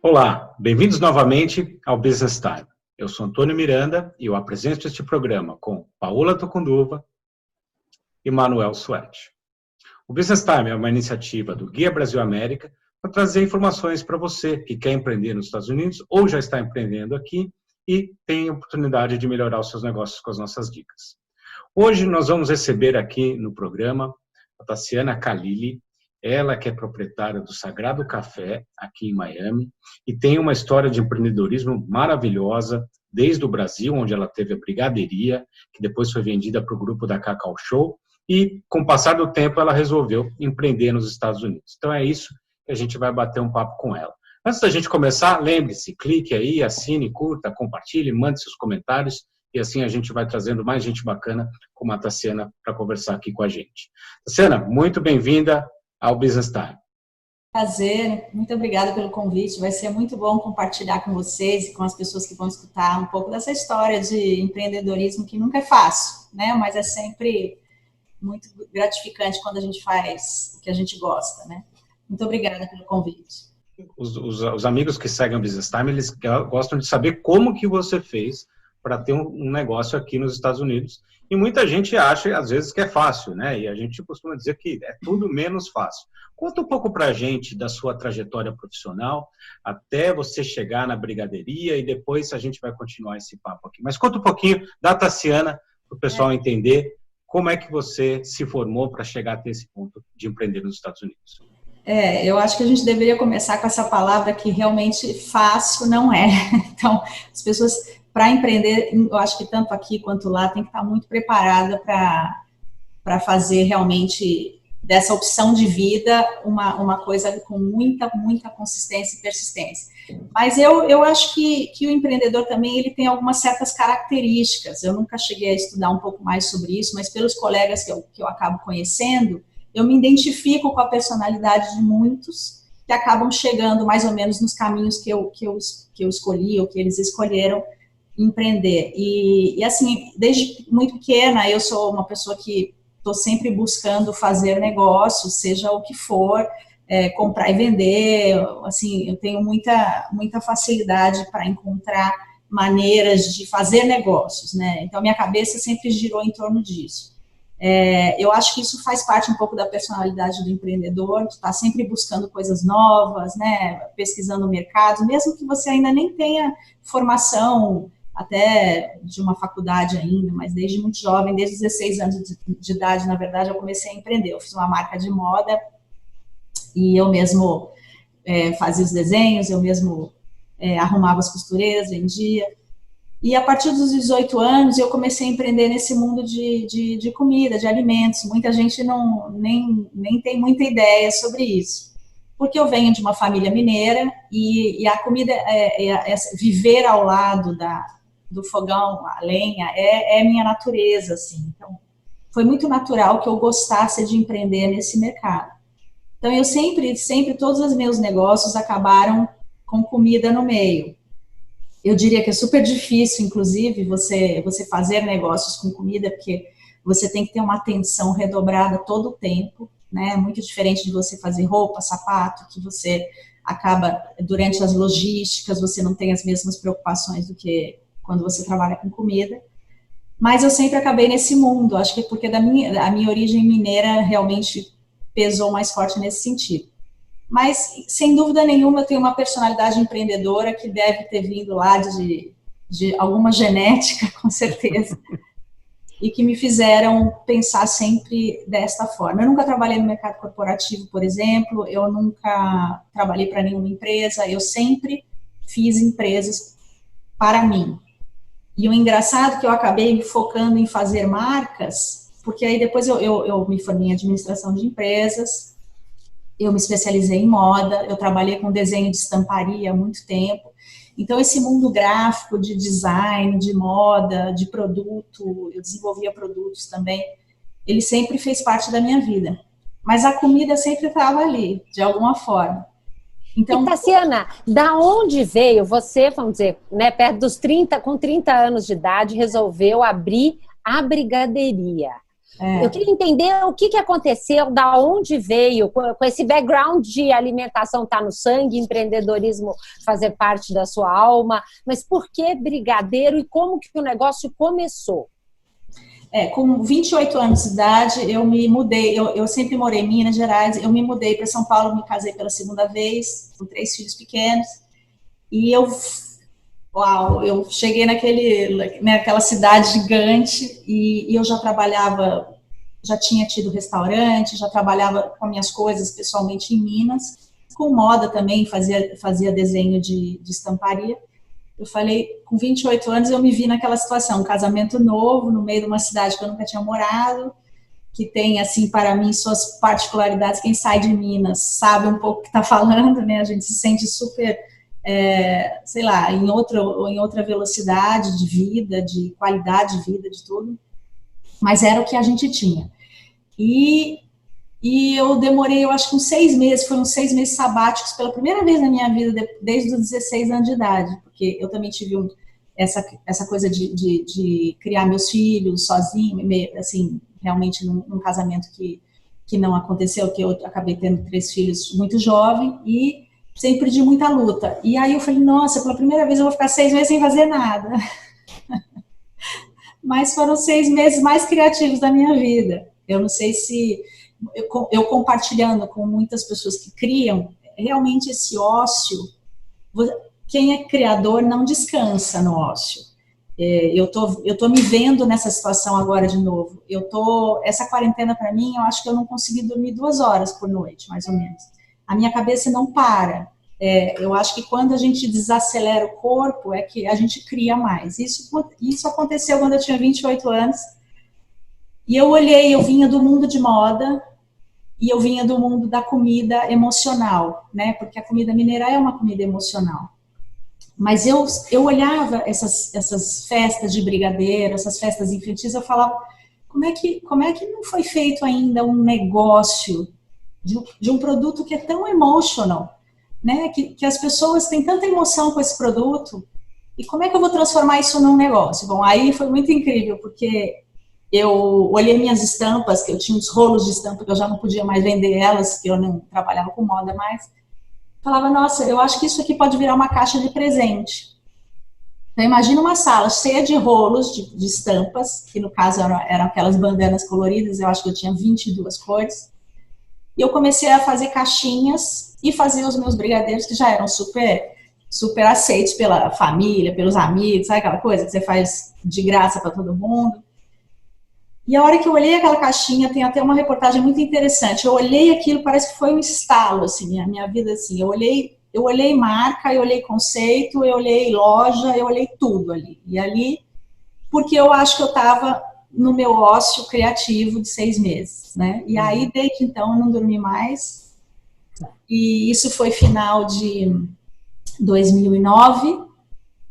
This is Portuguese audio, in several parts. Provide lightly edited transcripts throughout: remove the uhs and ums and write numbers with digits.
Olá, bem-vindos novamente ao Business Time. Eu sou Antônio Miranda e eu apresento este programa com Paola Tocunduva e Manuel Suete. O Business Time é uma iniciativa do Guia Brasil América para trazer informações para você que quer empreender nos Estados Unidos ou já está empreendendo aqui e tem a oportunidade de melhorar os seus negócios com as nossas dicas. Hoje nós vamos receber aqui no programa a Tassiana Khalili, ela que é proprietária do Sagrado Café, aqui em Miami, e tem uma história de empreendedorismo maravilhosa, desde o Brasil, onde ela teve a brigaderia, que depois foi vendida para o grupo da Cacau Show, e com o passar do tempo ela resolveu empreender nos Estados Unidos. Então é isso que a gente vai bater um papo com ela. Antes da gente começar, lembre-se, clique aí, assine, curta, compartilhe, mande seus comentários, e assim a gente vai trazendo mais gente bacana como a Tassiana para conversar aqui com a gente. Tassiana, muito bem-vinda ao Business Time. Prazer, muito obrigada pelo convite, vai ser muito bom compartilhar com vocês e com as pessoas que vão escutar um pouco dessa história de empreendedorismo que nunca é fácil, né? Mas é sempre muito gratificante quando a gente faz o que a gente gosta, né? Muito obrigada pelo convite. Os amigos que seguem o Business Time, eles gostam de saber como que você fez para ter um negócio aqui nos Estados Unidos. E muita gente acha, às vezes, que é fácil, né? E a gente costuma dizer que é tudo menos fácil. Conta um pouco para a gente da sua trajetória profissional até você chegar na brigaderia e depois a gente vai continuar esse papo aqui. Mas conta um pouquinho da Tassiana para o pessoal entender como é que você se formou para chegar até esse ponto de empreender nos Estados Unidos. Eu acho que a gente deveria começar com essa palavra que realmente fácil não é. Então, as pessoas, para empreender, eu acho que tanto aqui quanto lá, tem que estar muito preparada para fazer realmente dessa opção de vida uma coisa com muita consistência e persistência. Mas eu acho que o empreendedor também ele tem algumas certas características. Eu nunca cheguei a estudar um pouco mais sobre isso, mas pelos colegas que eu acabo conhecendo, eu me identifico com a personalidade de muitos que acabam chegando mais ou menos nos caminhos que eu escolhi ou que eles escolheram empreender. E assim, desde muito pequena, eu sou uma pessoa que estou sempre buscando fazer negócios, seja o que for, comprar e vender. Assim, eu tenho muita facilidade para encontrar maneiras de fazer negócios, né? Então, minha cabeça sempre girou em torno disso. Eu acho que isso faz parte um pouco da personalidade do empreendedor, de estar sempre buscando coisas novas, né, pesquisando o mercado, mesmo que você ainda nem tenha formação até de uma faculdade ainda, mas desde muito jovem, desde os 16 anos de idade, na verdade, eu comecei a empreender. Eu fiz uma marca de moda e eu mesmo fazia os desenhos, eu mesmo arrumava as costureiras, vendia. E a partir dos 18 anos, eu comecei a empreender nesse mundo de comida, de alimentos. Muita gente nem tem muita ideia sobre isso. Porque eu venho de uma família mineira e a comida, viver ao lado do fogão, a lenha, é minha natureza, assim. Então, foi muito natural que eu gostasse de empreender nesse mercado. Então, eu sempre, todos os meus negócios acabaram com comida no meio. Eu diria que é super difícil, inclusive, você fazer negócios com comida, porque você tem que ter uma atenção redobrada todo o tempo, né? Muito diferente de você fazer roupa, sapato, que você acaba, durante as logísticas, você não tem as mesmas preocupações do que quando você trabalha com comida. Mas eu sempre acabei nesse mundo, acho que é porque a minha origem mineira realmente pesou mais forte nesse sentido. Mas, sem dúvida nenhuma, eu tenho uma personalidade empreendedora que deve ter vindo lá de alguma genética, com certeza, e que me fizeram pensar sempre desta forma. Eu nunca trabalhei no mercado corporativo, por exemplo, eu nunca trabalhei para nenhuma empresa, eu sempre fiz empresas para mim. E o engraçado é que eu acabei me focando em fazer marcas, porque aí depois eu me formei em administração de empresas, eu me especializei em moda, eu trabalhei com desenho de estamparia há muito tempo. Então, esse mundo gráfico de design, de moda, de produto, eu desenvolvia produtos também, ele sempre fez parte da minha vida. Mas a comida sempre estava ali, de alguma forma. Então, e, Tassiana, da onde veio você, vamos dizer, né, perto dos 30, com 30 anos de idade, resolveu abrir a brigaderia? Eu queria entender o que aconteceu, da onde veio, com esse background de alimentação tá no sangue, empreendedorismo fazer parte da sua alma, mas por que brigadeiro e como que o negócio começou? Com 28 anos de idade, eu me mudei, eu sempre morei em Minas Gerais, eu me mudei para São Paulo, me casei pela segunda vez, com 3 filhos pequenos, e eu cheguei naquela cidade gigante, e eu já trabalhava, já tinha tido restaurante, já trabalhava com minhas coisas pessoalmente em Minas, com moda também, fazia desenho de estamparia. Eu falei, com 28 anos eu me vi naquela situação, um casamento novo, no meio de uma cidade que eu nunca tinha morado, que tem, assim, para mim, suas particularidades. Quem sai de Minas sabe um pouco o que está falando, né? A gente se sente super, sei lá, em outra velocidade de vida, de qualidade de vida, de tudo. Mas era o que a gente tinha. E eu demorei, eu acho que uns 6 meses, foram 6 meses sabáticos, pela primeira vez na minha vida, desde os 16 anos de idade, porque eu também tive essa coisa de criar meus filhos sozinho, assim, realmente num casamento que não aconteceu, que eu acabei tendo 3 filhos muito jovem, e sempre de muita luta. E aí eu falei, nossa, pela primeira vez eu vou ficar 6 meses sem fazer nada. Mas foram 6 meses mais criativos da minha vida. Eu não sei se... Eu compartilhando com muitas pessoas que criam, realmente esse ócio, quem é criador não descansa no ócio. Eu tô me vendo nessa situação agora de novo. Essa quarentena para mim, eu acho que eu não consegui dormir 2 horas por noite, mais ou menos. A minha cabeça não para. Eu acho que quando a gente desacelera o corpo, é que a gente cria mais. Isso aconteceu quando eu tinha 28 anos. E eu vinha do mundo de moda, e eu vinha do mundo da comida emocional, né? Porque a comida mineira é uma comida emocional. Mas eu olhava essas festas de brigadeiro, essas festas infantis, eu falava, como é que não foi feito ainda um negócio de um produto que é tão emotional, né? Que as pessoas têm tanta emoção com esse produto, e como é que eu vou transformar isso num negócio? Bom, aí foi muito incrível, porque eu olhei minhas estampas, que eu tinha uns rolos de estampa que eu já não podia mais vender elas, que eu não trabalhava com moda mais. Falava, nossa, eu acho que isso aqui pode virar uma caixa de presente. Então, imagina uma sala cheia de rolos de estampas, que no caso eram aquelas bandanas coloridas, eu acho que eu tinha 22 cores. E eu comecei a fazer caixinhas e fazer os meus brigadeiros, que já eram super aceitos pela família, pelos amigos, sabe aquela coisa que você faz de graça para todo mundo? E a hora que eu olhei aquela caixinha, tem até uma reportagem muito interessante. Eu olhei aquilo, parece que foi um estalo, assim, a minha vida, assim. Eu olhei marca, eu olhei conceito, eu olhei loja, eu olhei tudo ali. E ali, porque eu acho que eu estava no meu ócio criativo de 6 meses, né? E aí, desde então, eu não dormi mais. E isso foi final de 2009.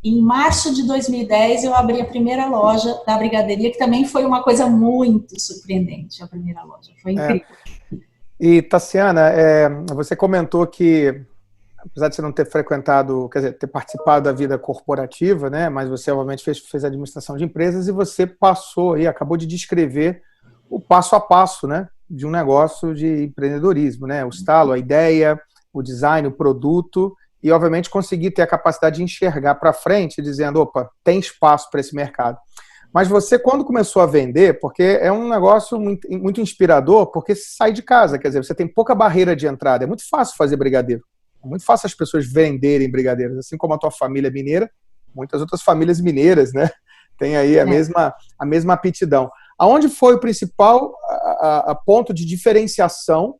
Em março de 2010, eu abri a primeira loja da brigadeiria, que também foi uma coisa muito surpreendente, a primeira loja. Foi incrível. E, Tassiana, você comentou que, apesar de você não ter frequentado, quer dizer, ter participado da vida corporativa, né, mas você, obviamente, fez administração de empresas e você passou e acabou de descrever o passo a passo, né, de um negócio de empreendedorismo, né, o estalo, a ideia, o design, o produto, e, obviamente, conseguir ter a capacidade de enxergar para frente, dizendo, opa, tem espaço para esse mercado. Mas você, quando começou a vender, porque é um negócio muito, muito inspirador, porque você sai de casa, quer dizer, você tem pouca barreira de entrada, é muito fácil fazer brigadeiro, é muito fácil as pessoas venderem brigadeiros, assim como a tua família mineira, muitas outras famílias mineiras, né, tem aí a mesma aptidão. Aonde foi o principal ponto de diferenciação,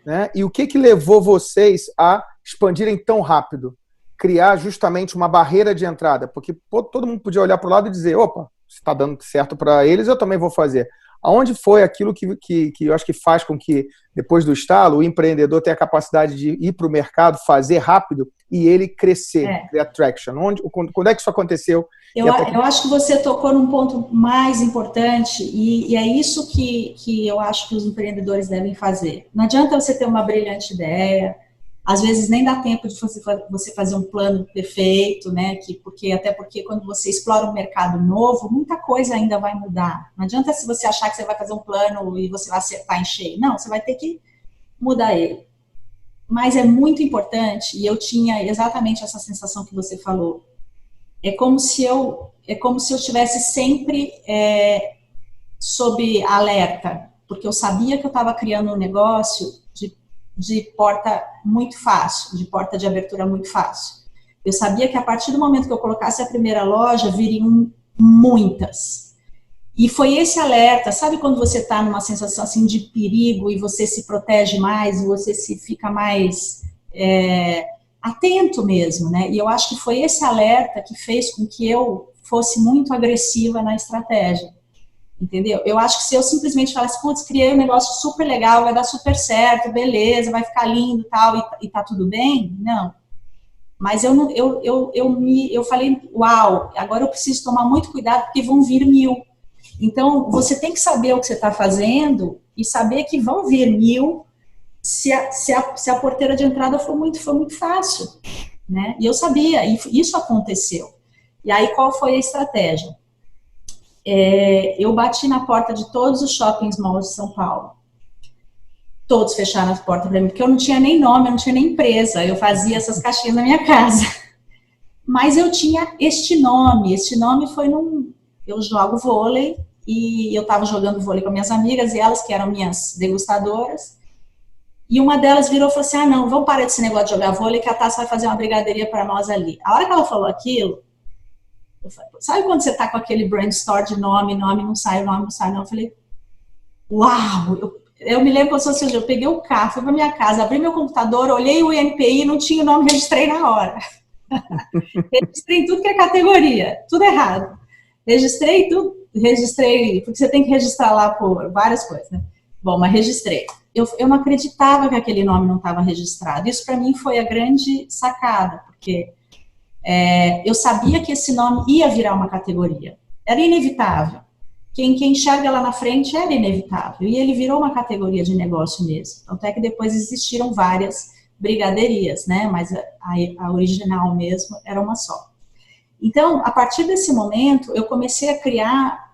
né, e o que levou vocês a expandirem tão rápido? Criar justamente uma barreira de entrada, porque todo mundo podia olhar para o lado e dizer, opa, se está dando certo para eles, eu também vou fazer. Aonde foi aquilo que eu acho que faz com que, depois do estalo, o empreendedor tenha a capacidade de ir para o mercado, fazer rápido e ele crescer, criar traction? Quando é que isso aconteceu? Eu acho que você tocou num ponto mais importante e é isso que eu acho que os empreendedores devem fazer. Não adianta você ter uma brilhante ideia, Às vezes nem dá tempo de você fazer um plano perfeito, né? Até porque quando você explora um mercado novo, muita coisa ainda vai mudar. Não adianta se você achar que você vai fazer um plano e você vai acertar em cheio. Não, você vai ter que mudar ele. Mas é muito importante, e eu tinha exatamente essa sensação que você falou. É como se eu estivesse sempre sob alerta, porque eu sabia que eu estava criando um negócio de porta muito fácil, de porta de abertura muito fácil. Eu sabia que a partir do momento que eu colocasse a primeira loja, viriam muitas. E foi esse alerta, sabe quando você está numa sensação assim de perigo e você se protege mais, você se fica mais atento mesmo, né? E eu acho que foi esse alerta que fez com que eu fosse muito agressiva na estratégia. Entendeu? Eu acho que se eu simplesmente falasse, putz, criei um negócio super legal, vai dar super certo, beleza, vai ficar lindo e tá tudo bem, não. Mas eu falei, uau, agora eu preciso tomar muito cuidado porque vão vir 1000. Então, você tem que saber o que você está fazendo e saber que vão vir 1000 se a porteira de entrada for muito fácil, né? E eu sabia, e isso aconteceu. E aí, qual foi a estratégia? Eu bati na porta de todos os shopping malls de São Paulo. Todos fecharam as portas para mim, porque eu não tinha nem nome, eu não tinha nem empresa. Eu fazia essas caixinhas na minha casa. Mas eu tinha este nome foi eu jogo vôlei, e eu estava jogando vôlei com minhas amigas, e elas que eram minhas degustadoras, e uma delas virou e falou assim, não, vamos parar desse negócio de jogar vôlei, que a Tassi vai fazer uma brigadeiria para nós ali. A hora que ela falou aquilo, sabe quando você tá com aquele brainstorm de nome não sai, eu falei, uau, eu me lembro como se fosse hoje, eu peguei o carro, fui pra minha casa, abri meu computador, olhei o INPI, não tinha o nome, registrei na hora. Registrei tudo que é categoria, tudo errado. Registrei tudo, porque você tem que registrar lá por várias coisas, né? Bom, mas registrei. Eu não acreditava que aquele nome não estava registrado. Isso para mim foi a grande sacada, porque eu sabia que esse nome ia virar uma categoria. Era inevitável. Quem enxerga lá na frente era inevitável. E ele virou uma categoria de negócio mesmo. Tanto é que depois existiram várias brigaderias, né? Mas a original mesmo era uma só. Então, a partir desse momento, eu comecei a criar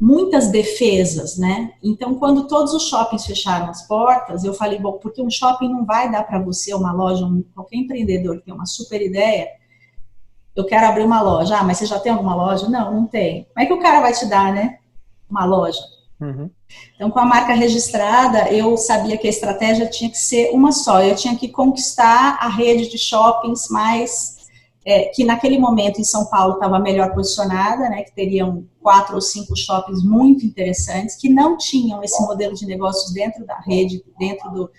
muitas defesas, né? Então, quando todos os shoppings fecharam as portas, eu falei, bom, porque um shopping não vai dar para você, uma loja, qualquer empreendedor que tem uma super ideia, eu quero abrir uma loja. Mas você já tem alguma loja? Não tem. Como é que o cara vai te dar, né? Uma loja. Uhum. Então, com a marca registrada, eu sabia que a estratégia tinha que ser uma só. Eu tinha que conquistar a rede de shoppings mais... que naquele momento em São Paulo estava melhor posicionada, né? Que teriam 4 ou 5 shoppings muito interessantes, que não tinham esse modelo de negócios dentro da rede, dentro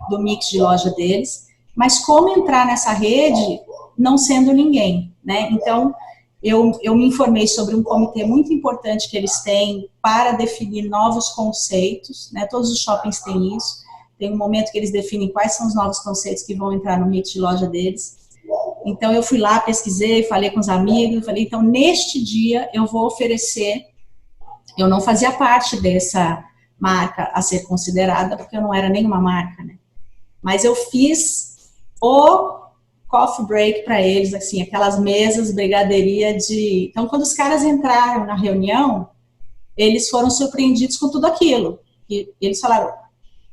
do mix de loja deles. Mas como entrar nessa rede não sendo ninguém, né? Então, eu me informei sobre um comitê muito importante que eles têm para definir novos conceitos, né? Todos os shoppings têm isso. Tem um momento que eles definem quais são os novos conceitos que vão entrar no mix de loja deles. Então, eu fui lá, pesquisei, falei com os amigos, falei, então, neste dia, eu vou oferecer... Eu não fazia parte dessa marca a ser considerada, porque eu não era nenhuma marca, né? Mas eu fiz o coffee break para eles, assim, aquelas mesas, brigaderia de... Então, quando os caras entraram na reunião, eles foram surpreendidos com tudo aquilo. E eles falaram,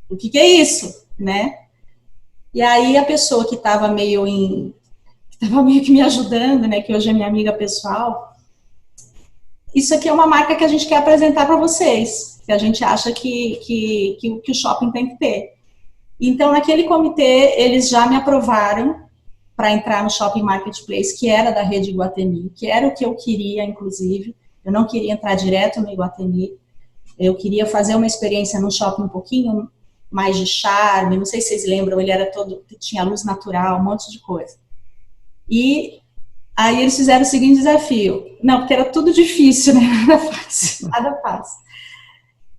o que é isso, né? E aí, a pessoa que estava meio que me ajudando, né, que hoje é minha amiga pessoal, isso aqui é uma marca que a gente quer apresentar para vocês, que a gente acha que o shopping tem que ter. Então, naquele comitê, eles já me aprovaram para entrar no Shopping Marketplace, que era da rede Iguatemi, que era o que eu queria, inclusive. Eu não queria entrar direto no Iguatemi, eu queria fazer uma experiência num shopping um pouquinho mais de charme, não sei se vocês lembram, ele era tinha luz natural, um monte de coisa. E aí eles fizeram o seguinte desafio. Não, porque era tudo difícil, né? Nada fácil.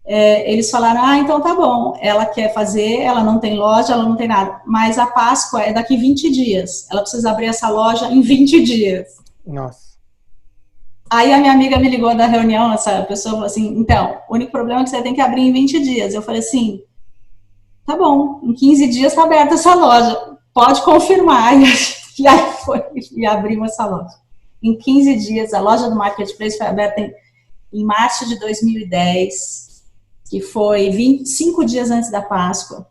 Eles falaram, então tá bom, ela quer fazer, ela não tem loja, ela não tem nada, mas a Páscoa é daqui 20 dias. Ela precisa abrir essa loja em 20 dias. Nossa. Aí a minha amiga me ligou da reunião, essa pessoa falou assim, então, o único problema é que você tem que abrir em 20 dias. Eu falei assim, tá bom, em 15 dias tá aberta essa loja. pode confirmar. E aí foi e abrimos essa loja. Em 15 dias, a loja do Marketplace foi aberta em março de 2010, que foi 25 dias antes da Páscoa.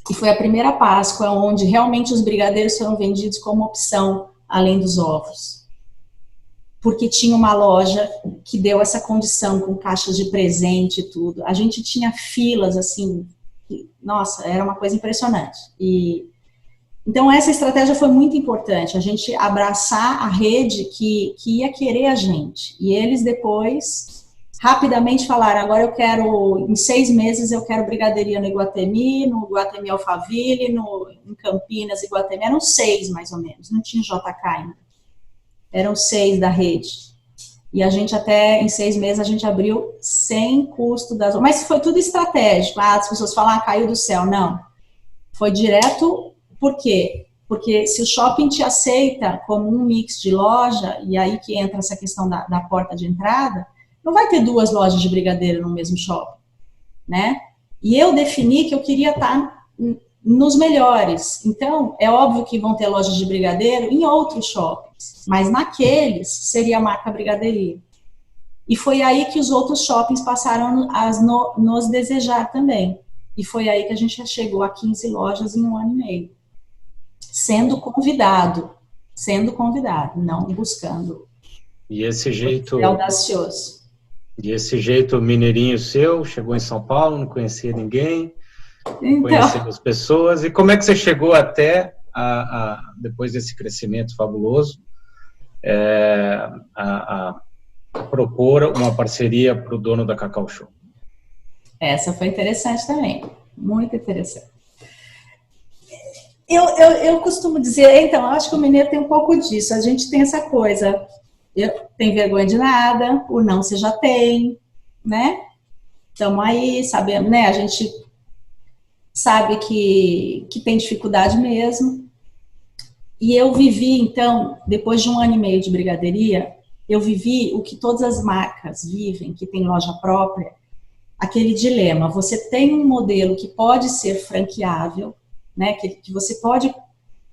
E foi a primeira Páscoa onde realmente os brigadeiros foram vendidos como opção, além dos ovos. Porque tinha uma loja que deu essa condição, com caixas de presente e tudo. A gente tinha filas, assim, nossa, era uma coisa impressionante. Então, essa estratégia foi muito importante, a gente abraçar a rede que ia querer a gente. E eles depois, rapidamente falaram, agora eu quero, em 6 meses, eu quero brigadeiria no Iguatemi Alphaville, em Campinas, Iguatemi. Eram 6, mais ou menos, não tinha JK ainda. Eram 6 da rede. E a gente até, em 6 meses, a gente abriu sem custo das... Mas foi tudo estratégico. As pessoas falam, caiu do céu. Não. Foi direto... Por quê? Porque se o shopping te aceita como um mix de loja, e aí que entra essa questão da porta de entrada, não vai ter 2 lojas de brigadeiro no mesmo shopping, né? E eu defini que eu queria estar nos melhores. Então, é óbvio que vão ter lojas de brigadeiro em outros shoppings, mas naqueles seria a marca Brigadeiria. E foi aí que os outros shoppings passaram a nos desejar também. E foi aí que a gente já chegou a 15 lojas em 1 ano e meio. Sendo convidado, não buscando. E esse jeito... É audacioso. E esse jeito mineirinho seu, chegou em São Paulo, não conhecia ninguém, então... conhecendo as pessoas. E como é que você chegou até, depois desse crescimento fabuloso, a propor uma parceria para o dono da Cacau Show? Essa foi interessante também, muito interessante. Eu costumo dizer, então, eu acho que o mineiro tem um pouco disso, a gente tem essa coisa, tem vergonha de nada, o não você já tem, né? Estamos aí, sabemos, né? A gente sabe que tem dificuldade mesmo. E eu vivi, então, depois de 1 ano e meio de brigadeiria, eu vivi o que todas as marcas vivem, que tem loja própria, aquele dilema, você tem um modelo que pode ser franqueável, né, que você pode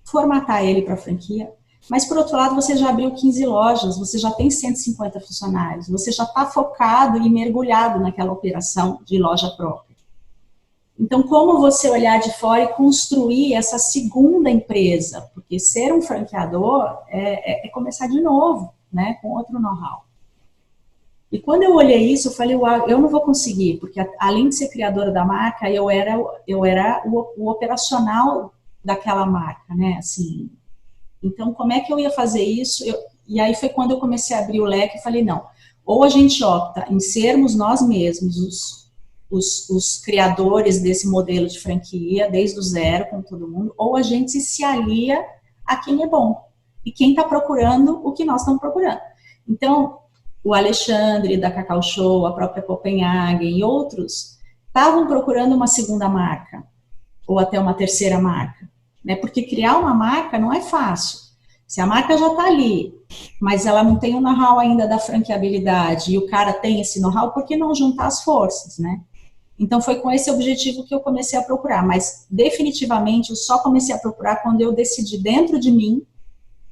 formatar ele para franquia, mas por outro lado você já abriu 15 lojas, você já tem 150 funcionários, você já está focado e mergulhado naquela operação de loja própria. Então, como você olhar de fora e construir essa segunda empresa? Porque ser um franqueador é começar de novo, né, com outro know-how. E quando eu olhei isso, eu falei, uau, eu não vou conseguir, porque além de ser criadora da marca, eu era o operacional daquela marca, né, assim. Então, como é que eu ia fazer isso? E aí foi quando eu comecei a abrir o leque e falei, não, ou a gente opta em sermos nós mesmos os criadores desse modelo de franquia, desde o zero, com todo mundo, ou a gente se alia a quem é bom, e quem está procurando o que nós estamos procurando. Então, o Alexandre da Cacau Show, a própria Copenhagen e outros estavam procurando uma segunda marca ou até uma terceira marca, né? Porque criar uma marca não é fácil. Se a marca já está ali, mas ela não tem o know-how ainda da franqueabilidade e o cara tem esse know-how, por que não juntar as forças, né? Então foi com esse objetivo que eu comecei a procurar, mas definitivamente eu só comecei a procurar quando eu decidi dentro de mim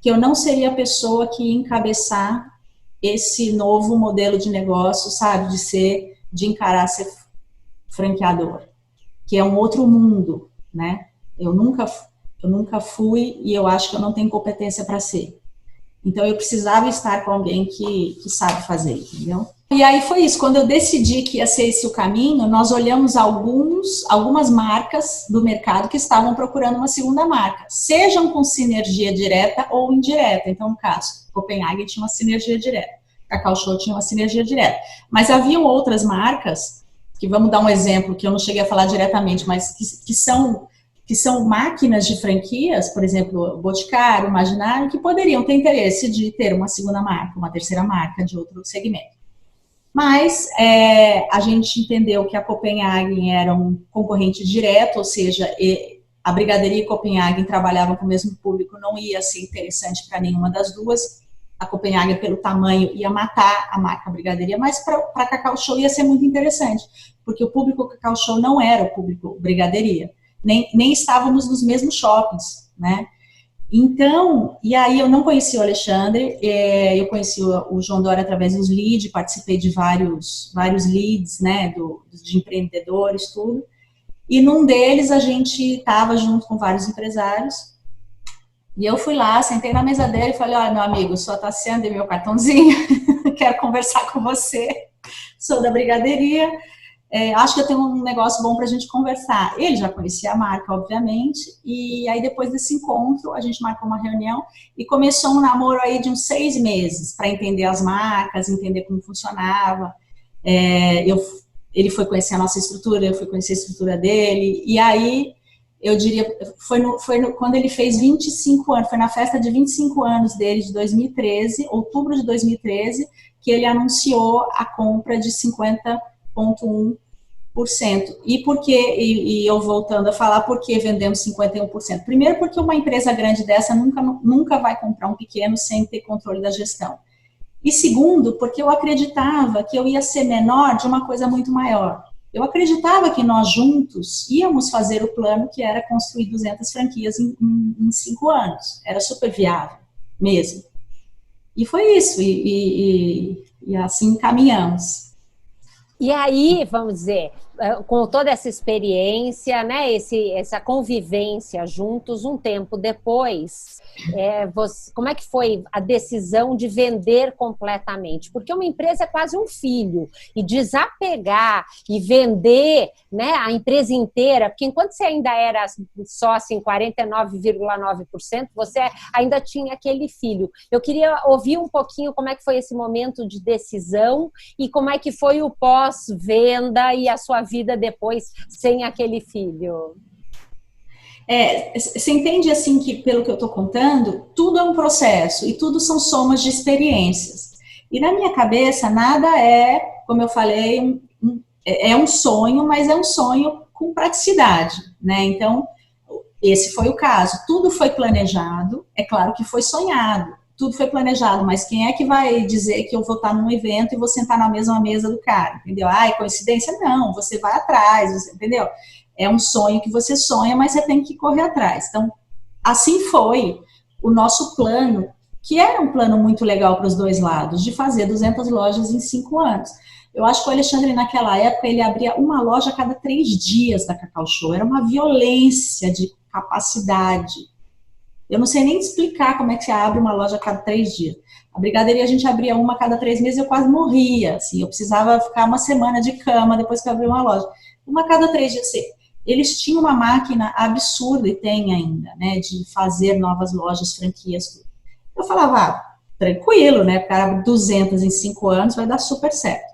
que eu não seria a pessoa que ia encabeçar esse novo modelo de negócio, sabe, de encarar ser franqueador, que é um outro mundo, né? Eu nunca fui e eu acho que eu não tenho competência para ser. Então eu precisava estar com alguém que sabe fazer, entendeu? E aí foi isso, quando eu decidi que ia ser esse o caminho, nós olhamos algumas marcas do mercado que estavam procurando uma segunda marca, sejam com sinergia direta ou indireta. Então, no caso, Copenhagen tinha uma sinergia direta, Cacau Show tinha uma sinergia direta. Mas haviam outras marcas, que vamos dar um exemplo, que eu não cheguei a falar diretamente, mas que são máquinas de franquias, por exemplo, Boticário, Imaginário, que poderiam ter interesse de ter uma segunda marca, uma terceira marca de outro segmento. Mas a gente entendeu que a Copenhagen era um concorrente direto, ou seja, a Brigadeiria e Copenhagen trabalhavam com o mesmo público, não ia ser interessante para nenhuma das duas. A Copenhagen, pelo tamanho, ia matar a marca Brigadeiria, mas para a Cacau Show ia ser muito interessante, porque o público Cacau Show não era o público Brigadeiria, nem estávamos nos mesmos shoppings, né? Então, e aí eu não conheci o Alexandre, eu conheci o João Dória através dos leads, participei de vários leads, né, de empreendedores, tudo. E num deles a gente estava junto com vários empresários. E eu fui lá, sentei na mesa dele e falei, olha, meu amigo, sou a Tassiana, dei meu cartãozinho, quero conversar com você, sou da Brigadeiria. Acho que eu tenho um negócio bom para a gente conversar. Ele já conhecia a marca, obviamente, e aí depois desse encontro a gente marcou uma reunião e começou um namoro aí de uns 6 meses para entender as marcas, entender como funcionava. Ele foi conhecer a nossa estrutura, eu fui conhecer a estrutura dele, e aí eu diria, quando ele fez 25 anos, foi na festa de 25 anos dele, de 2013, outubro de 2013, que ele anunciou a compra de 50,1%. E eu voltando a falar, por que vendemos 51%? Primeiro, porque uma empresa grande dessa nunca vai comprar um pequeno sem ter controle da gestão. E segundo, porque eu acreditava que eu ia ser menor de uma coisa muito maior. Eu acreditava que nós juntos íamos fazer o plano que era construir 200 franquias em 5 anos. Era super viável, mesmo. E foi isso, e assim caminhamos. E aí, vamos dizer, com toda essa experiência, né, essa convivência juntos, um tempo depois, como é que foi a decisão de vender completamente? Porque uma empresa é quase um filho, e desapegar e vender, né, a empresa inteira, porque enquanto você ainda era só assim, 49,9%, você ainda tinha aquele filho. Eu queria ouvir um pouquinho como é que foi esse momento de decisão e como é que foi o pós-venda e a sua vida depois sem aquele filho. Você entende assim que, pelo que eu estou contando, tudo é um processo e tudo são somas de experiências. E na minha cabeça, nada é, como eu falei, é um sonho, mas é um sonho com praticidade, né? Então, esse foi o caso. Tudo foi planejado, é claro que foi sonhado, tudo foi planejado, mas quem é que vai dizer que eu vou estar num evento e vou sentar na mesma mesa do cara, entendeu? Ai, coincidência? Não, você vai atrás, você, entendeu? É um sonho que você sonha, mas você tem que correr atrás. Então, assim foi o nosso plano, que era um plano muito legal para os dois lados, de fazer 200 lojas em 5 anos. Eu acho que o Alexandre, naquela época, ele abria uma loja a cada 3 dias da Cacau Show. Era uma violência de capacidade. Eu não sei nem explicar como é que você abre uma loja a cada 3 dias. A Brigadeiria a gente abria uma a cada 3 meses e eu quase morria. Assim, eu precisava ficar uma semana de cama depois que eu abri uma loja. Uma a cada 3 dias. Assim, eles tinham uma máquina absurda, e tem ainda, né, de fazer novas lojas, franquias, tudo. Eu falava, tranquilo, né, cara, 200 em 5 anos vai dar super certo.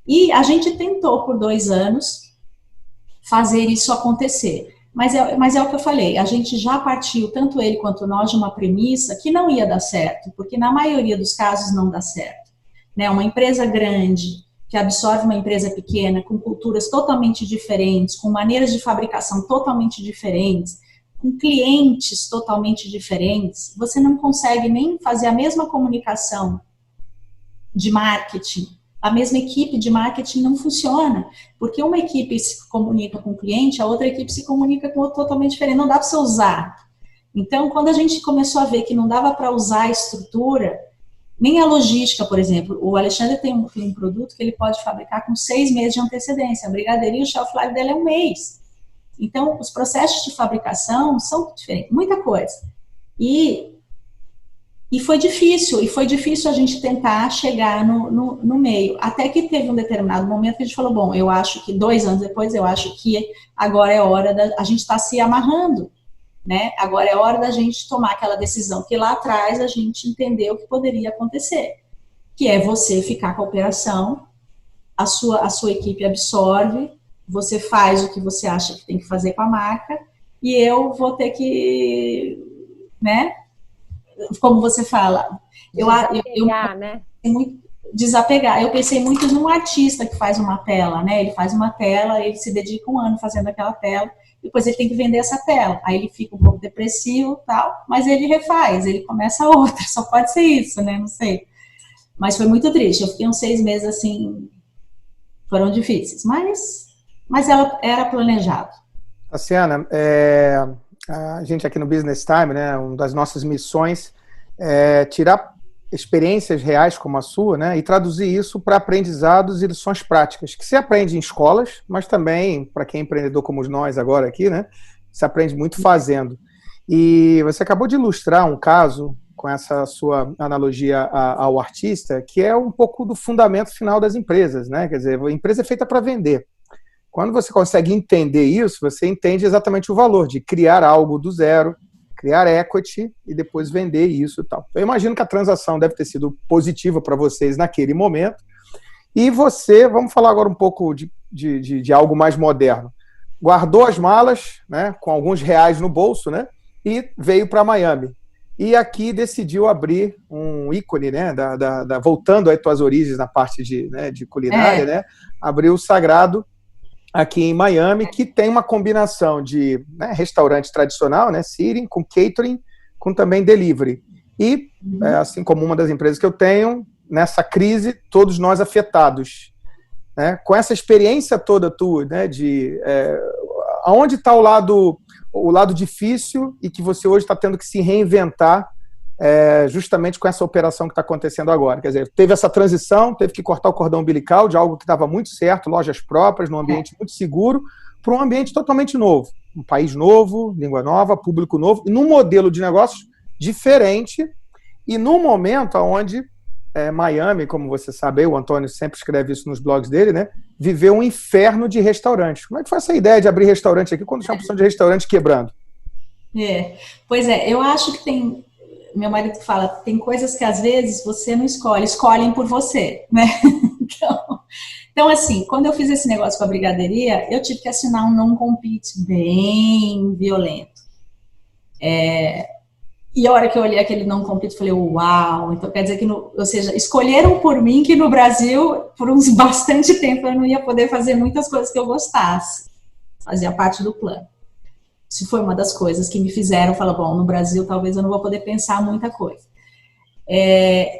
E a gente tentou por 2 anos fazer isso acontecer. Mas é o que eu falei, a gente já partiu, tanto ele quanto nós, de uma premissa que não ia dar certo, porque na maioria dos casos não dá certo. Né? Uma empresa grande, que absorve uma empresa pequena, com culturas totalmente diferentes, com maneiras de fabricação totalmente diferentes, com clientes totalmente diferentes, você não consegue nem fazer a mesma comunicação de marketing. A mesma equipe de marketing não funciona, porque uma equipe se comunica com o cliente, a outra equipe se comunica com outro totalmente diferente, não dá para você usar. Então, quando a gente começou a ver que não dava para usar a estrutura, nem a logística, por exemplo, o Alexandre tem um produto que ele pode fabricar com 6 meses de antecedência, a Brigadeiria, o shelf life dela é 1 mês. Então, os processos de fabricação são diferentes, muita coisa. E foi difícil a gente tentar chegar no meio, até que teve um determinado momento que a gente falou, bom, eu acho que 2 anos depois, eu acho que agora é hora a gente está se amarrando, né? Agora é hora da gente tomar aquela decisão que lá atrás a gente entendeu que poderia acontecer, que é você ficar com a operação, a sua equipe absorve, você faz o que você acha que tem que fazer com a marca, e eu vou ter que, né? Como você fala, desapegar. Eu pensei muito num artista que faz uma tela, né? Ele faz uma tela, ele se dedica 1 ano fazendo aquela tela, depois ele tem que vender essa tela. Aí ele fica um pouco depressivo, tal, mas ele refaz, ele começa outra. Só pode ser isso, né? Não sei. Mas foi muito triste. Eu fiquei uns 6 meses assim, foram difíceis, mas ela era planejado. Tassiana, A gente aqui no Business Time, né, uma das nossas missões é tirar experiências reais como a sua, né, e traduzir isso para aprendizados e lições práticas, que se aprende em escolas, mas também, para quem é empreendedor como nós agora aqui, né, se aprende muito fazendo. E você acabou de ilustrar um caso, com essa sua analogia ao artista, que é um pouco do fundamento final das empresas, né? Quer dizer, a empresa é feita para vender. Quando você consegue entender isso, você entende exatamente o valor de criar algo do zero, criar equity e depois vender isso e tal. Eu imagino que a transação deve ter sido positiva para vocês naquele momento. E você, vamos falar agora um pouco de algo mais moderno. Guardou as malas, né, com alguns reais no bolso, né, e veio para Miami. E aqui decidiu abrir um ícone, né, voltando às tuas origens na parte de culinária, né, abriu o Sagrado aqui em Miami, que tem uma combinação de, né, restaurante tradicional, né, seating, com catering, com também delivery. E, assim como uma das empresas que eu tenho, nessa crise, todos nós afetados. Né, com essa experiência toda tua, né, aonde está o lado difícil e que você hoje está tendo que se reinventar justamente com essa operação que está acontecendo agora. Quer dizer, teve essa transição, teve que cortar o cordão umbilical de algo que estava muito certo, lojas próprias, num ambiente muito seguro, para um ambiente totalmente novo. Um país novo, língua nova, público novo, e num modelo de negócios diferente e num momento onde Miami, como você sabe, o Antônio sempre escreve isso nos blogs dele, né? Viveu um inferno de restaurantes. Como é que foi essa ideia de abrir restaurante aqui quando tinha a opção de restaurante quebrando? Pois é, eu acho que tem... Meu marido fala, tem coisas que às vezes você não escolhe, escolhem por você, né? Então, assim, quando eu fiz esse negócio com a brigadeiria, eu tive que assinar um non-compete bem violento. E a hora que eu olhei aquele non-compete, eu falei, uau, então quer dizer que, ou seja, escolheram por mim que no Brasil, por uns bastante tempo, eu não ia poder fazer muitas coisas que eu gostasse. Fazia parte do plano. Isso foi uma das coisas que me fizeram falar, bom, no Brasil talvez eu não vou poder pensar muita coisa.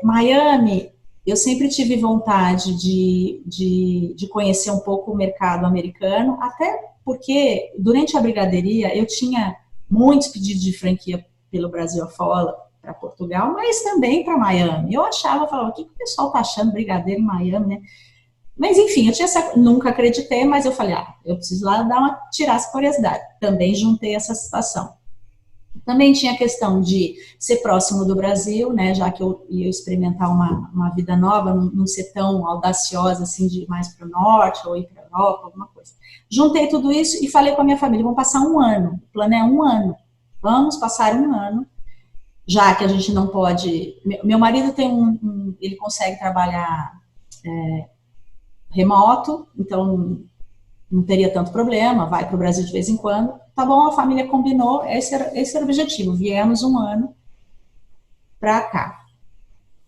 Miami, eu sempre tive vontade de conhecer um pouco o mercado americano, até porque durante a brigadeiria eu tinha muitos pedidos de franquia pelo Brasil afora, para Portugal, mas também para Miami. Eu falava, o que o pessoal está achando brigadeiro em Miami, né? Mas, enfim, nunca acreditei, mas eu falei, eu preciso lá tirar essa curiosidade. Também juntei essa situação. Também tinha a questão de ser próximo do Brasil, né, já que eu ia experimentar uma vida nova, não ser tão audaciosa, assim, de ir mais para o norte ou ir para a Europa, alguma coisa. Juntei tudo isso e falei com a minha família, vamos passar um ano. O plano é 1 ano. Vamos passar 1 ano, já que a gente não pode... Meu marido tem ele consegue trabalhar... remoto, então não teria tanto problema, vai para o Brasil de vez em quando. Tá bom, a família combinou, esse era o objetivo, viemos 1 ano para cá.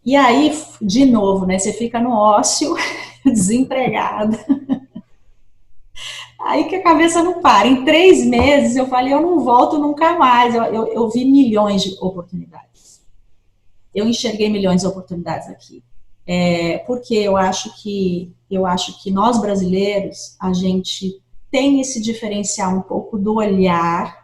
E aí, de novo, né, você fica no ócio, desempregada. Aí que a cabeça não para. Em 3 meses, eu falei, eu não volto nunca mais. Eu vi milhões de oportunidades. Eu enxerguei milhões de oportunidades aqui. Porque eu acho que nós brasileiros, a gente tem esse diferencial um pouco do olhar,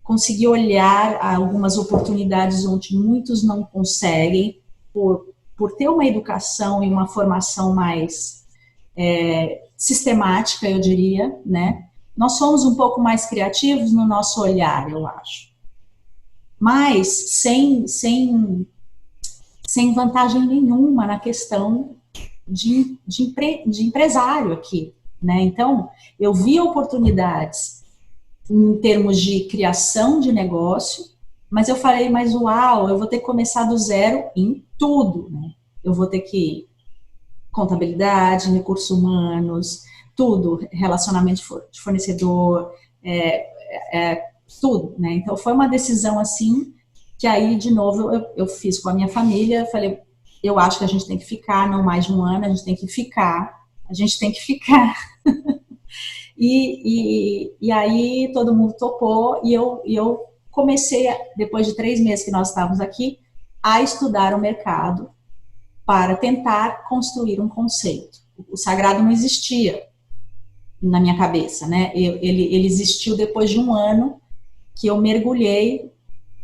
conseguir olhar algumas oportunidades onde muitos não conseguem, por ter uma educação e uma formação mais sistemática, eu diria, né? Nós somos um pouco mais criativos no nosso olhar, eu acho. Mas sem vantagem nenhuma na questão de empresário aqui, né? Então, eu vi oportunidades em termos de criação de negócio, mas eu falei, mas uau, eu vou ter que começar do zero em tudo, né? Eu vou ter que contabilidade, recursos humanos, tudo, relacionamento de fornecedor, tudo, né? Então, foi uma decisão assim, que aí, de novo, eu fiz com a minha família, falei, eu acho que a gente tem que ficar, não mais de 1 ano, a gente tem que ficar. E aí todo mundo topou e eu comecei, depois de 3 meses que nós estávamos aqui, a estudar o mercado para tentar construir um conceito. O Sagrado não existia na minha cabeça, né? Ele existiu depois de 1 ano que eu mergulhei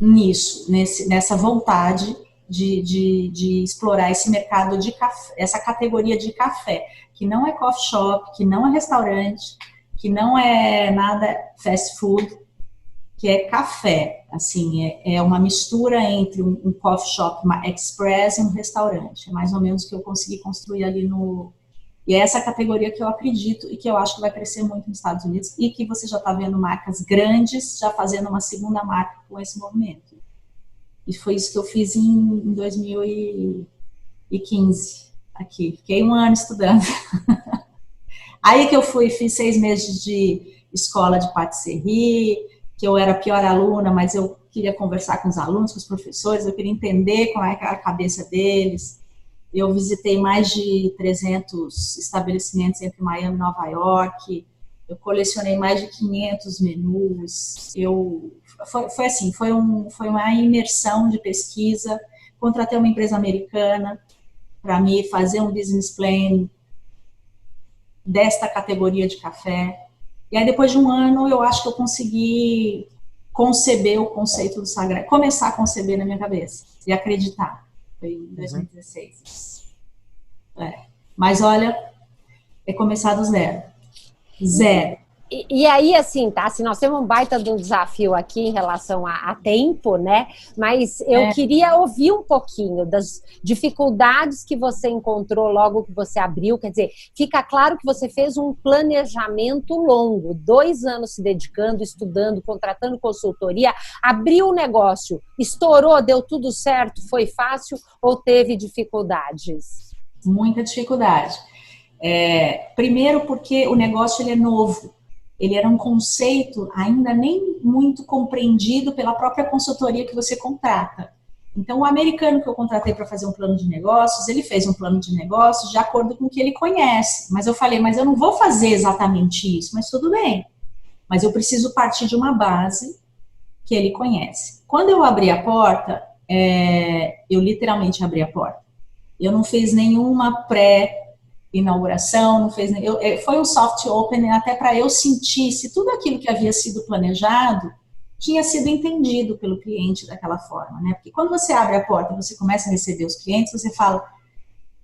nisso, nessa vontade de explorar esse mercado de café, essa categoria de café, que não é coffee shop, que não é restaurante, que não é nada fast food, que é café, assim, é uma mistura entre um coffee shop express e um restaurante. É mais ou menos o que eu consegui construir ali no... E é essa categoria que eu acredito e que eu acho que vai crescer muito nos Estados Unidos e que você já está vendo marcas grandes já fazendo uma segunda marca com esse movimento. E foi isso que eu fiz em 2015, aqui. Fiquei 1 ano estudando. Aí que eu fiz 6 meses de escola de patisserie, que eu era a pior aluna, mas eu queria conversar com os alunos, com os professores, eu queria entender como é que era a cabeça deles. Eu visitei mais de 300 estabelecimentos entre Miami e Nova York, eu colecionei mais de 500 menus, foi assim, foi uma imersão de pesquisa, contratei uma empresa americana para me fazer um business plan desta categoria de café. E aí, depois de 1 ano, eu acho que eu consegui conceber o conceito do sagrado, começar a conceber na minha cabeça e acreditar. Foi em 2016. Mas olha, é começar do zero. Zero. E aí, assim, tá? Assim, nós temos um baita de um desafio aqui em relação a tempo, né? Mas eu queria ouvir um pouquinho das dificuldades que você encontrou logo que você abriu. Quer dizer, fica claro que você fez um planejamento longo, 2 anos se dedicando, estudando, contratando consultoria, abriu o negócio, estourou, deu tudo certo, foi fácil ou teve dificuldades? Muita dificuldade. Primeiro porque o negócio ele é novo. Ele era um conceito ainda nem muito compreendido pela própria consultoria que você contrata. Então, o americano que eu contratei para fazer um plano de negócios, ele fez um plano de negócios de acordo com o que ele conhece. Mas eu falei, mas eu não vou fazer exatamente isso, mas tudo bem. Mas eu preciso partir de uma base que ele conhece. Quando eu abri a porta, eu literalmente abri a porta. Eu não fiz nenhuma inauguração, não fez, foi um soft opening até para eu sentir se tudo aquilo que havia sido planejado tinha sido entendido pelo cliente daquela forma, né? Porque quando você abre a porta e você começa a receber os clientes, você fala,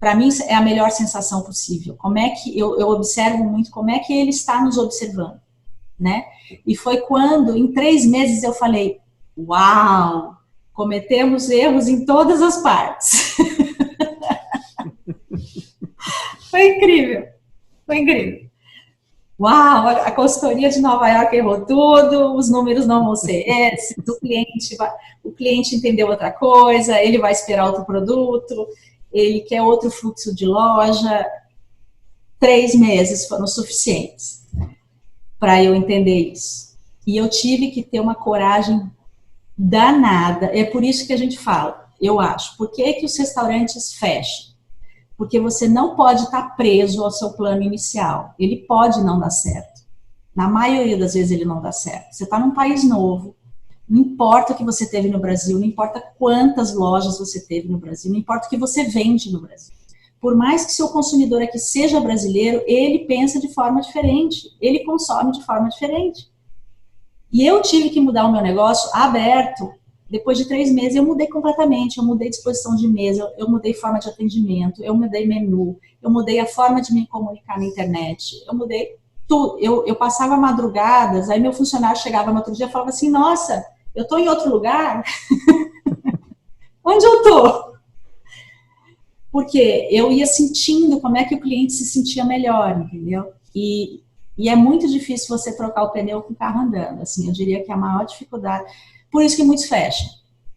para mim é a melhor sensação possível. Como é que eu observo muito como é que ele está nos observando, né? E foi quando em 3 meses eu falei, uau, cometemos erros em todas as partes. Foi incrível, foi incrível. Uau, a consultoria de Nova York errou tudo, os números não vão ser esses, o cliente entendeu outra coisa, ele vai esperar outro produto, ele quer outro fluxo de loja. 3 meses foram suficientes para eu entender isso. E eu tive que ter uma coragem danada. É por isso que a gente fala, eu acho, por que os restaurantes fecham? Porque você não pode estar preso ao seu plano inicial. Ele pode não dar certo. Na maioria das vezes ele não dá certo. Você está num país novo, não importa o que você teve no Brasil, não importa quantas lojas você teve no Brasil, não importa o que você vende no Brasil. Por mais que seu consumidor aqui seja brasileiro, ele pensa de forma diferente, ele consome de forma diferente. E eu tive que mudar o meu negócio aberto. Depois de 3 meses, eu mudei completamente. Eu mudei disposição de mesa, eu mudei forma de atendimento, eu mudei menu, eu mudei a forma de me comunicar na internet, eu mudei tudo. Eu passava madrugadas, aí meu funcionário chegava no outro dia e falava assim, nossa, eu estou em outro lugar? Onde eu estou? Porque eu ia sentindo como é que o cliente se sentia melhor, entendeu? E é muito difícil você trocar o pneu com o carro andando. Assim, eu diria que a maior dificuldade... Por isso que muitos fecham.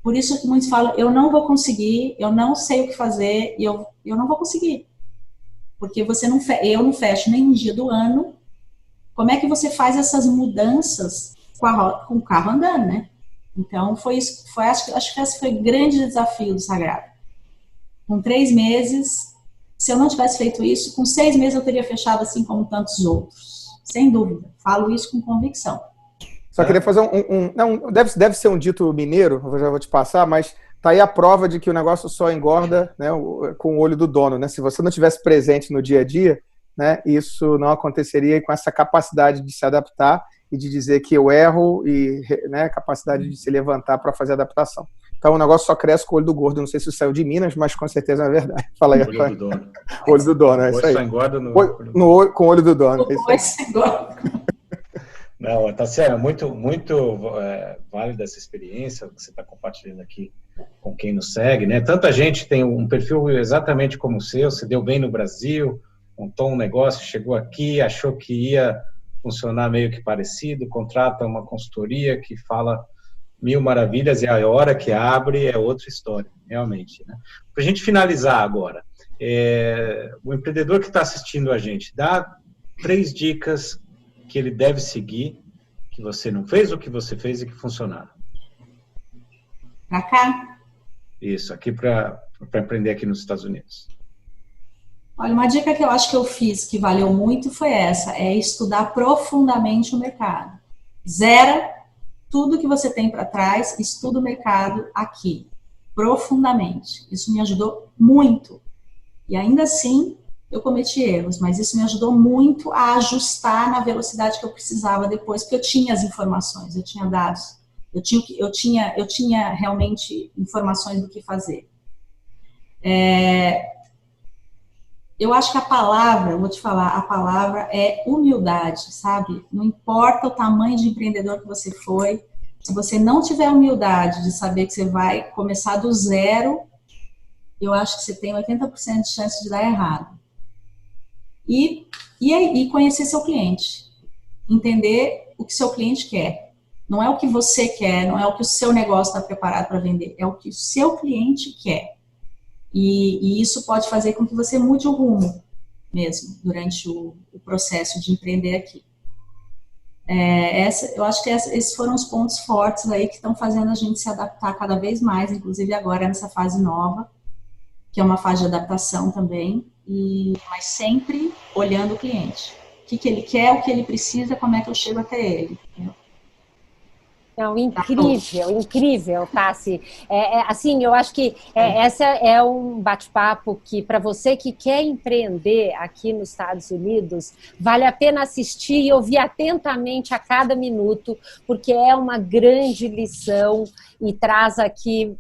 Por isso que muitos falam, eu não vou conseguir, eu não sei o que fazer, e eu não vou conseguir. Porque eu não fecho nenhum dia do ano. Como é que você faz essas mudanças com o carro andando, né? Então, foi isso. Acho que esse foi o grande desafio do Sagrado. Com 3 meses, se eu não tivesse feito isso, com 6 meses eu teria fechado assim como tantos outros. Sem dúvida. Falo isso com convicção. Só queria fazer não, deve ser um dito mineiro, eu já vou te passar, mas tá aí a prova de que o negócio só engorda, né, com o olho do dono, né? Se você não tivesse presente no dia a dia, né, isso não aconteceria, e com essa capacidade de se adaptar e de dizer que eu erro e, né, capacidade de se levantar para fazer adaptação. Então o negócio só cresce com o olho do gordo. Não sei se isso saiu de Minas, mas com certeza é verdade. Fala aí. Olho do dono. Olho do dono, é isso aí. Só engorda com o olho do dono. É isso aí. Não, Tassiana, muito válida essa experiência que você está compartilhando aqui com quem nos segue, né? Tanta gente tem um perfil exatamente como o seu, se deu bem no Brasil, montou um negócio, chegou aqui, achou que ia funcionar meio que parecido, contrata uma consultoria que fala 1000 maravilhas e a hora que abre é outra história, realmente, né? Para a gente finalizar agora, o empreendedor que está assistindo a gente, dá 3 dicas que ele deve seguir, que você não fez, o que você fez e que funcionaram. Para cá? Isso, aqui para empreender aqui nos Estados Unidos. Olha, uma dica que eu acho que eu fiz, que valeu muito, foi essa, é estudar profundamente o mercado. Zera tudo que você tem para trás, estuda o mercado aqui, profundamente. Isso me ajudou muito. E ainda assim, eu cometi erros, mas isso me ajudou muito a ajustar na velocidade que eu precisava depois, porque eu tinha as informações, eu tinha dados, eu tinha realmente informações do que fazer. Eu acho que a palavra, vou te falar, a palavra é humildade, sabe? Não importa o tamanho de empreendedor que você foi, se você não tiver humildade de saber que você vai começar do zero, eu acho que você tem 80% de chance de dar errado. E conhecer seu cliente. Entender o que seu cliente quer. Não é o que você quer, não é o que o seu negócio está preparado para vender, é o que o seu cliente quer. E isso pode fazer com que você mude o rumo mesmo, durante o processo de empreender aqui. Eu acho que esses foram os pontos fortes aí que estão fazendo a gente se adaptar cada vez mais, inclusive agora nessa fase nova, que é uma fase de adaptação também, mas sempre olhando o cliente. O que ele quer, o que ele precisa, como é que eu chego até ele. Entendeu? Não, incrível, Tassi. Assim, eu acho que essa é um bate-papo que, para você que quer empreender aqui nos Estados Unidos, vale a pena assistir e ouvir atentamente a cada minuto, porque é uma grande lição e traz aqui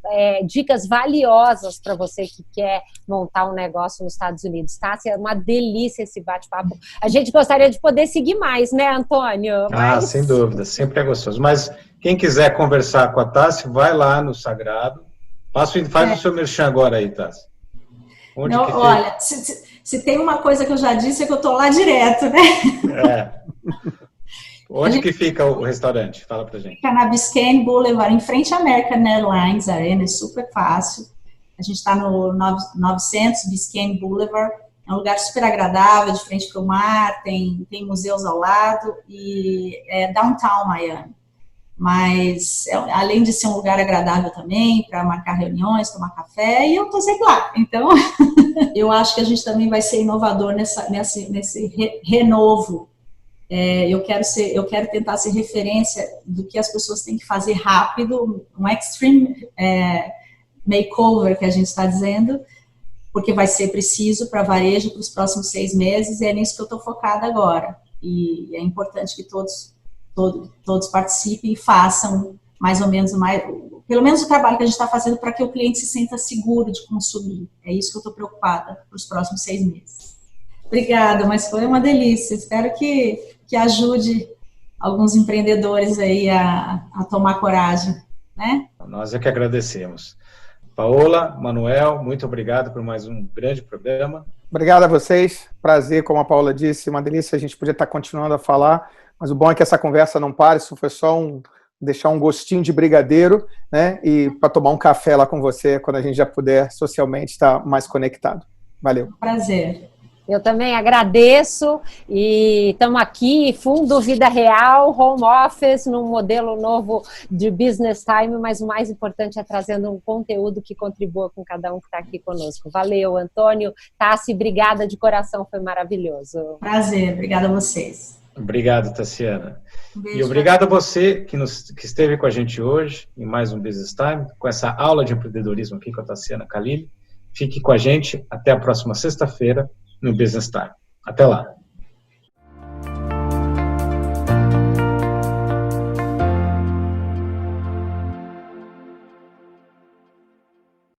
dicas valiosas para você que quer montar um negócio nos Estados Unidos. Tassi, é uma delícia esse bate-papo. A gente gostaria de poder seguir mais, né, Antônio? Sem dúvida, sempre é gostoso. Mas quem quiser conversar com a Tassi, vai lá no Sagrado. Faz o seu merchan agora aí, Tassi. Olha, se tem uma coisa que eu já disse é que eu estou lá direto, né? Onde que fica o restaurante? Fala pra gente. Fica na Biscayne Boulevard, em frente à American Airlines Arena, é super fácil. A gente está no 900 Biscayne Boulevard, é um lugar super agradável, de frente para o mar, tem museus ao lado e é downtown Miami. Mas, além de ser um lugar agradável também, para marcar reuniões, tomar café, e eu estou sempre lá. Então, eu acho que a gente também vai ser inovador nesse renovo. Eu quero tentar ser referência do que as pessoas têm que fazer rápido, um extreme makeover que a gente está dizendo, porque vai ser preciso para varejo para os próximos 6 meses, e é nisso que eu estou focada agora. E é importante que todos participem e façam mais ou menos pelo menos o trabalho que a gente está fazendo para que o cliente se sinta seguro de consumir. É isso que eu estou preocupada para os próximos 6 meses. Obrigada, mas foi uma delícia. Espero que ajude alguns empreendedores aí a tomar coragem, né? Nós é que agradecemos. Paola, Manuel, muito obrigado por mais um grande programa. Obrigado a vocês. Prazer, como a Paola disse, uma delícia. A gente podia estar continuando a falar, mas o bom é que essa conversa não para. Isso foi só deixar um gostinho de brigadeiro, né? E para tomar um café lá com você quando a gente já puder socialmente estar mais conectado. Valeu. Prazer. Eu também agradeço e estamos aqui, Fundo Vida Real, Home Office, num modelo novo de Business Time, mas o mais importante é trazendo um conteúdo que contribua com cada um que está aqui conosco. Valeu, Antônio, Tassi, obrigada de coração, foi maravilhoso. Prazer, obrigada a vocês. Obrigado, Tassiana. E obrigado a você que esteve com a gente hoje em mais um Business Time, com essa aula de empreendedorismo aqui com a Tassiana Khalili. Fique com a gente até a próxima sexta-feira no Business Time. Até lá.